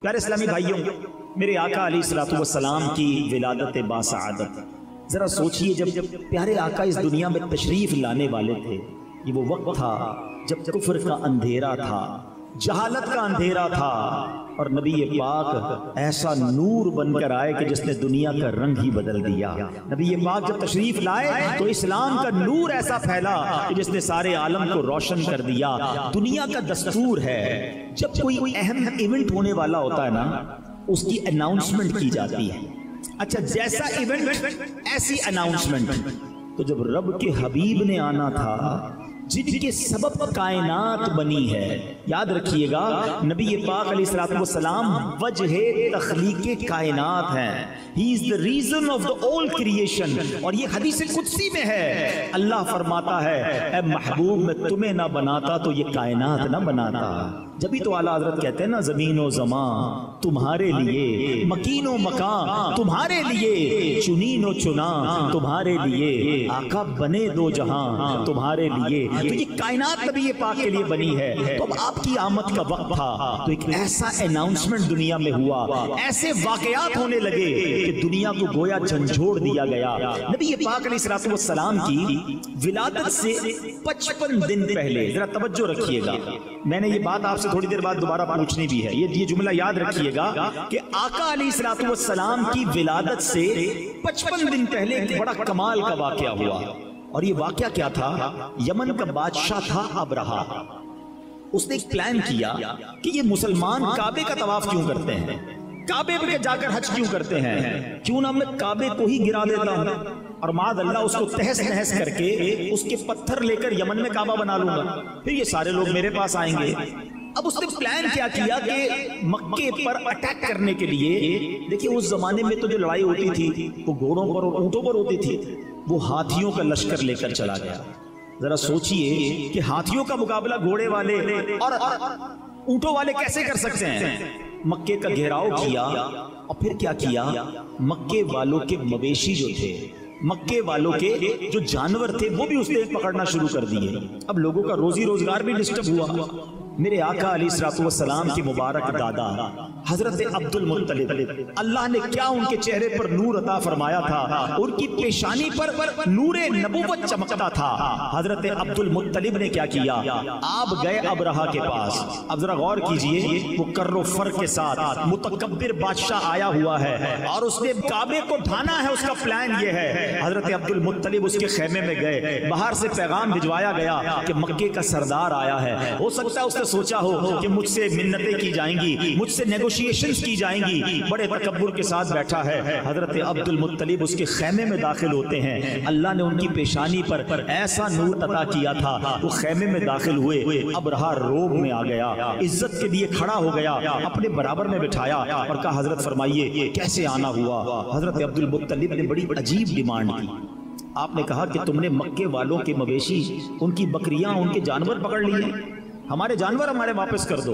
प्यारे इस्लामी भाइयों, मेरे आका अलैहिस्सलातु वस्सलाम की विलादत बासआदत, जरा सोचिए जब प्यारे आका इस दुनिया में तशरीफ लाने वाले थे, ये वो वक्त था जब कुफ्र का अंधेरा था, जहालत का अंधेरा था, और नबी पाक ऐसा नूर बनकर आए कि जिसने दुनिया का रंग ही बदल दिया। नबी पाक जब तशरीफ लाए तो इस्लाम का नूर ऐसा फैला कि जिसने सारे आलम को रोशन कर दिया। दुनिया का दस्तूर है, जब कोई अहम इवेंट होने वाला होता है ना, उसकी अनाउंसमेंट की जाती है। अच्छा, जैसा इवेंट ऐसी अनाउंसमेंट। तो जब रब के हबीब ने आना था, जिनके सबब कायनात बनी है, याद रखिएगा नबी पाक अलैहिस्सलातु वस्सलाम वजह तख्लीक़े कायनात हैं। He is the reason of the all creation. और ये हदीस कुदसी में है, अल्लाह फरमाता है, ए महबूब मैं तुम्हें ना बनाता तो ये कायनात ना बनाता। जब तो आला हज़रत कहते हैं ना, ज़मीनो ज़मा तुम्हारे लिए, मकीनो मकान तुम्हारे लिए, चुनीनो चुना तुम्हारे लिए, आका बने दो जहां तुम्हारे लिए। तो ये कायनात नबी पाक के लिए बनी है। तो अब आपकी आमद का वक्त था, तो एक ऐसा अनाउंसमेंट दुनिया में हुआ, ऐसे वाकयात होने लगे कि दुनिया को गोया झंझोड़ दिया गया। नबी पाक अलैहिस्सलातु वस्सलाम की विलादत से 55 दिन पहले, जरा तवज्जो रखिएगा, मैंने ये बात आपसे थोड़ी देर बाद दोबारा पूछनी भी है, ये जुमला याद रखिएगा कि आका अलैहिस्सलातु वस्सलाम की विलादत से 55 दिन पहले एक बड़ा कमाल का वाकया हुआ। और ये वाकया क्या था? यमन का बादशाह था अबरहा। उसने एक प्लान किया कि ये मुसलमान काबे का तवाफ क्यों करते हैं, काबे पे जाकर हज क्यों करते हैं, क्यों ना मैं काबे को ही गिरा देता हूं और माद अल्लाह उसको तहस नहस करके उसके पत्थर लेकर यमन में काबा बना लूंगा, फिर ये सारे लोग मेरे पास आएंगे। अब उसने प्लान क्या किया कि मक्के पर अटैक करने के लिए, देखिए उस जमाने में तो जो लड़ाई होती थी वो घोड़ों पर और ऊंटों पर होती थी, वो हाथियों का लश्कर लेकर चला गया। जरा सोचिए कि हाथियों का मुकाबला घोड़े वाले और ऊंटों वाले कैसे कर सकते हैं। मक्के का घेराव किया और फिर क्या किया, मक्के वालों के मवेशी जो थे, मक्के वालों के जो जानवर थे, वो भी उसने पकड़ना शुरू कर दिए। अब लोगों का रोजी रोजगार भी डिस्टर्ब हुआ। मेरे आका अलैहिस्सलातु वस्सलाम के मुबारक दादा हजरत अब्दुल मुत्तलिब, अल्लाह ने क्या उनके चेहरे पर नूर अता फरमाया था, उनकी पेशानी पर नूरे नबूवत चमकता था। हजरत अब्दुल मुत्तलिब ने क्या किया, आप गए अबरहा के पास। अब जरा गौर कीजिए, वो कर्रो फर के साथ मुतकब्बिर बादशाह आया हुआ है और उसने काबे को ढाना है, उसका प्लान ये है। हजरत अब्दुल मुत्तलिब उसके खेमे में गए, बाहर से पैगाम भिजवाया गया कि मक्के का सरदार आया है। हो सकता है उसने सोचा हो कि मुझसे मिन्नतें की जाएंगी, मुझसे नेगोशिएशंस की जाएंगी, बड़े तकब्बुर के साथ बैठा है। हजरत अब्दुल मुत्तलिब उसके खेमे में दाखिल होते हैं, अल्लाह ने उनकी पेशानी पर ऐसा नूर अता किया था, वो खेमे में दाखिल हुए, अबरहा रोब में आ गया, इज्जत के लिए खड़ा हो गया, अपने बराबर में बिठाया और कहा, हजरत फरमाइए कैसे आना हुआ। हजरत अब्दुल मुत्तलिब ने बड़ी अजीब डिमांड की। आपने कहा कि तुमने मक्के वालों के मवेशी, उनकी बकरियां, उनके जानवर पकड़ लिए, हमारे जानवर हमारे वापस कर दो।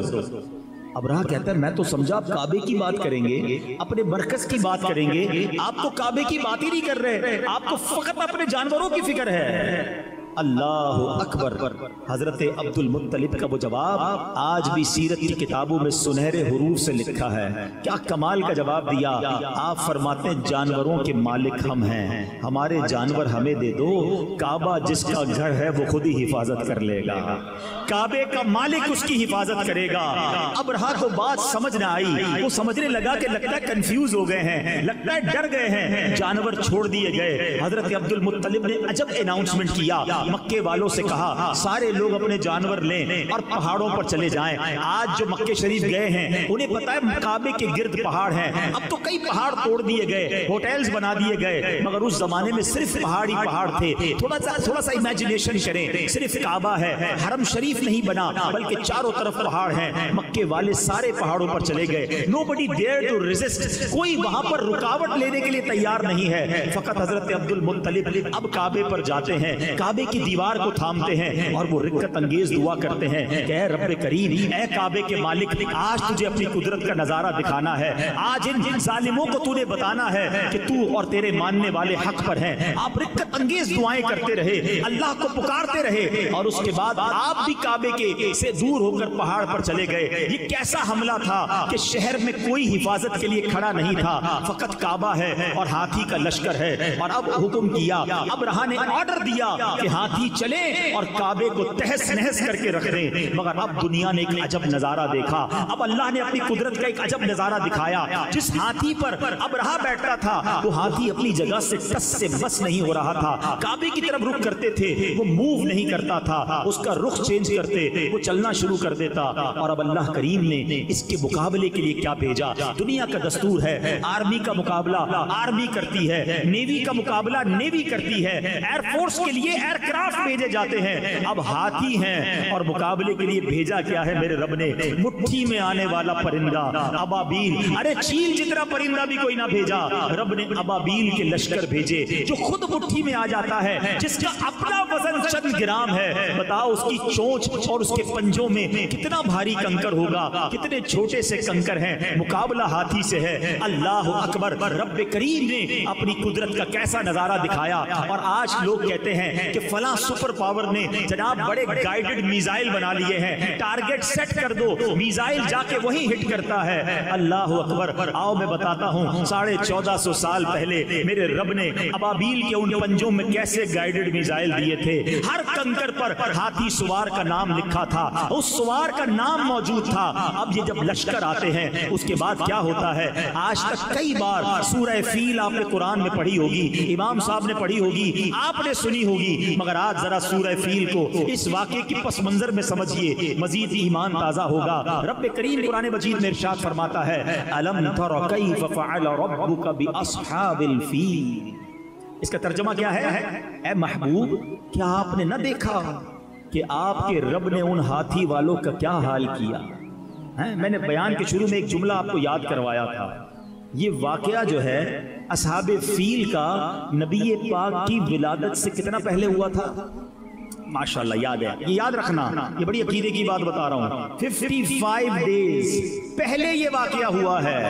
अबरहा कहता है, मैं तो समझा आप काबे की बात करेंगे, अपने मरकज की बात करेंगे, आप तो काबे की बात ही नहीं कर रहे, आपको फकत अपने जानवरों की फिक्र है। अल्लाह अकबर। हजरत अब्दुल मुत्तलिब का वो जवाब आज भी सीरत की किताबों में सुनहरे हुरूफ से लिखा है। क्या कमाल का जवाब दिया। आप फरमाते हैं, जानवरों के मालिक हम हैं, हमारे जानवर हमें दे दो, काबा जिसका घर है वो खुद ही हिफाजत कर लेगा, काबे का मालिक उसकी हिफाजत करेगा। अबरहा को बात समझ न आई, वो समझने लगा कि लगता है कंफ्यूज हो गए हैं, लगता है डर गए हैं, जानवर छोड़ दिए गए। हजरत अब्दुल मुत्तलिब ने अजब अनाउंसमेंट किया, मक्के वालों से कहा, सारे लोग अपने जानवर लें और पहाड़ों पर चले जाएं। आज जो मक्के शरीफ गए हैं उन्हें पता है काबे के गिर्द पहाड़ हैं, अब तो कई पहाड़ तोड़ दिए गए, होटल्स बना दिए गए, मगर उस जमाने में सिर्फ पहाड़ ही पहाड़ थे। थोड़ा सा इमेजिनेशन करें, सिर्फ काबा है, हरम शरीफ नहीं बना, बल्कि चारों तरफ पहाड़ हैं। मक्के वाले सारे पहाड़ों पर चले गए, नोबडी डेयर टू रेजिस्ट, कोई वहां पर रुकावट लेने के लिए तैयार नहीं है। फकत हजरत अब्दुल मुत्तलिब अब काबे पर जाते हैं, काबे की दीवार को थामते हैं और वो रिक्कत अंगेज दुआ करते हैं कि ऐ रब्बे करीम, ऐ काबे के मालिक, आज तुझे अपनी कुदरत का नजारा दिखाना है, आज इन जालिमों को तूने बताना है कि तू और तेरे मानने वाले हक पर हैं। आप रिक्कत अंगेज दुआएं करते रहे, अल्लाह को पुकारते रहे और उसके बाद आप भी काबे के से दूर होकर पहाड़ पर चले गए। ये कैसा हमला था कि शहर में कोई हिफाजत के लिए खड़ा नहीं था, फकत काबा है और हाथी का लश्कर है। और अब हुक्म किया, अब अब्राहा ने ऑर्डर दिया कि हाथी चले और काबे को तहस नहस करके रख दें। मगर अब दुनिया ने एक अजब नजारा देखा, अब अल्लाह ने अपनी कुदरत का एक अजब नजारा दिखाया। जिस हाथी पर अब्राहा बैठता था वो हाथी अपनी जगह से टस से बस नहीं हो रहा था। काबे की तरफ रुख करते थे, वो मूव नहीं करता था, उसका रुख चेंज करते, वो चलना शुरू कर देता। और अब अल्लाह करीम ने इसके मुकाबले के लिए क्या भेजा? दुनिया का दस्तूर है, आर्मी का मुकाबला आर्मी करती है, नेवी का मुकाबला नेवी करती है, एयरफोर्स के लिए एयरक्राफ्ट भेजे जाते हैं। अब हाथी हैं और मुकाबले के लिए भेजा क्या है मेरे रब ने? मुट्ठी में आने वाला परिंदा अबाबील। अरे चील जितना परिंदा भी कोई ना भेजा, रब ने अबाबील के लश्कर भेजे जो खुद मुट्ठी में आ जाता है, जिसका अपना वजन चंद ग्राम है। बताओ उसकी चोंच और उसके पंजों में कितना भारी कंकर होगा, कितने छोटे से कंकर हैं। मुकाबला हाथी से है। अल्लाह अकबर। रब्बे करीम ने अपनी कुदरत का कैसा नजारा दिखाया। और आज लोग कहते हैं कि फला सुपर पावर ने जनाब बड़े गाइडेड मिसाइल बना लिए हैं, टारगेट सेट कर दो, मिसाइल जाके वही हिट करता है। अल्लाह अकबर। आओ मैं बताता हूँ 1450 साल पहले मेरे रब ने अबाबील के उन पंजों में कैसे गाइडेड मिसाइल दिए थे। हर कंकर पर हाथी सवार का नाम लिखा था, उस सवार का नाम मौजूद था। अब ये जब लश्कर आते हैं उसके बाद क्या होता है? आज तक कई बार सूरह फील आपने कुरान में पढ़ी होगी, इमाम साहब ने पढ़ी होगी, आपने सुनी होगी, मगर आज जरा सूरह फील को इस वाक़े की पस मंजर में समझिए, मजीद ईमान ताजा होगा। रब्बे करीम कुरान मजीद में इरशाद फरमाता है, अलम तरा कैफ फअल रब्बुका बिअस्हाबिल फील। इसका तर्जुमा क्या है? ए महबूब, क्या आपने न देखा कि आपके रब ने उन हाथी वालों का क्या हाल किया है? मैंने बयान के शुरू में एक जुमला आपको याद करवाया था। ये वाकया जो है असहाबे फील का नबी पाक की विलादत से कितना पहले हुआ था? माशाल्लाह याद है, ये याद रखना, ये बड़ी अकीदे की बात बता रहा हूँ। 55 डेज पहले ये वाकया हुआ है।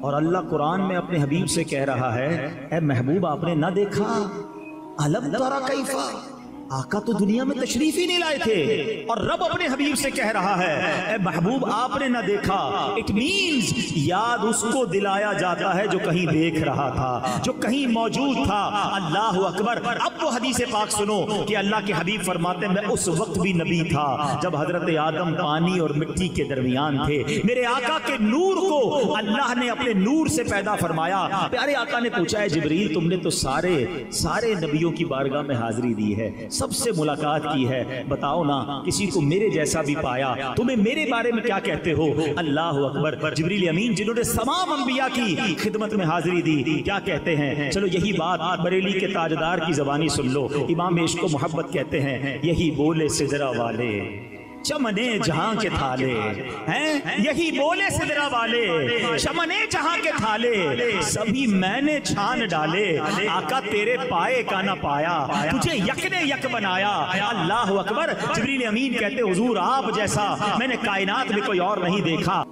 और अल्लाह कुरान में अपने हबीब से कह रहा है, ए महबूब आपने ना देखा? अलम तरा कैफा, आका तो दुनिया में तशरीफ ही नहीं लाए थे और रब अपने हबीब से कह रहा है, ए महबूब आपने ना देखा। इट मींस याद उसको दिलाया जाता है जो कहीं देख रहा था, जो कहीं मौजूद था। अल्लाह अकबर। अब वो हदीस पाक सुनो कि अल्लाह के हबीब फरमाते, मैं उस वक्त भी नबी था जब हजरत आदम पानी और मिट्टी के दरमियान थे। मेरे आका के नूर को अल्लाह ने अपने नूर से पैदा फरमाया। प्यारे आका ने पूछा, है जिब्रील तुमने तो सारे नबियों की बारगाह में हाजिरी दी है, सबसे मुलाकात की है, बताओ ना किसी को मेरे जैसा भी पाया, तुम्हें मेरे बारे में क्या कहते हो? अल्लाह अकबर। जिब्रील अमीन जिन्होंने तमाम अंबिया की खिदमत में हाजिरी दी, क्या कहते हैं? चलो यही बात बरेली के ताजदार की जबानी सुन लो। इमाम इश्क व मोहब्बत कहते हैं, यही बोले सिदरा वाले चमने जहां के थाले हैं, यही बोले सिदरा वाले चमने जहां के थाले, सभी मैंने छान डाले, आका तेरे पाए का ना पाया, तुझे यकने यक बनाया। अल्लाह अकबर। जिब्रील अमीन कहते, हुजूर आप जैसा मैंने कायनात में कोई और नहीं देखा।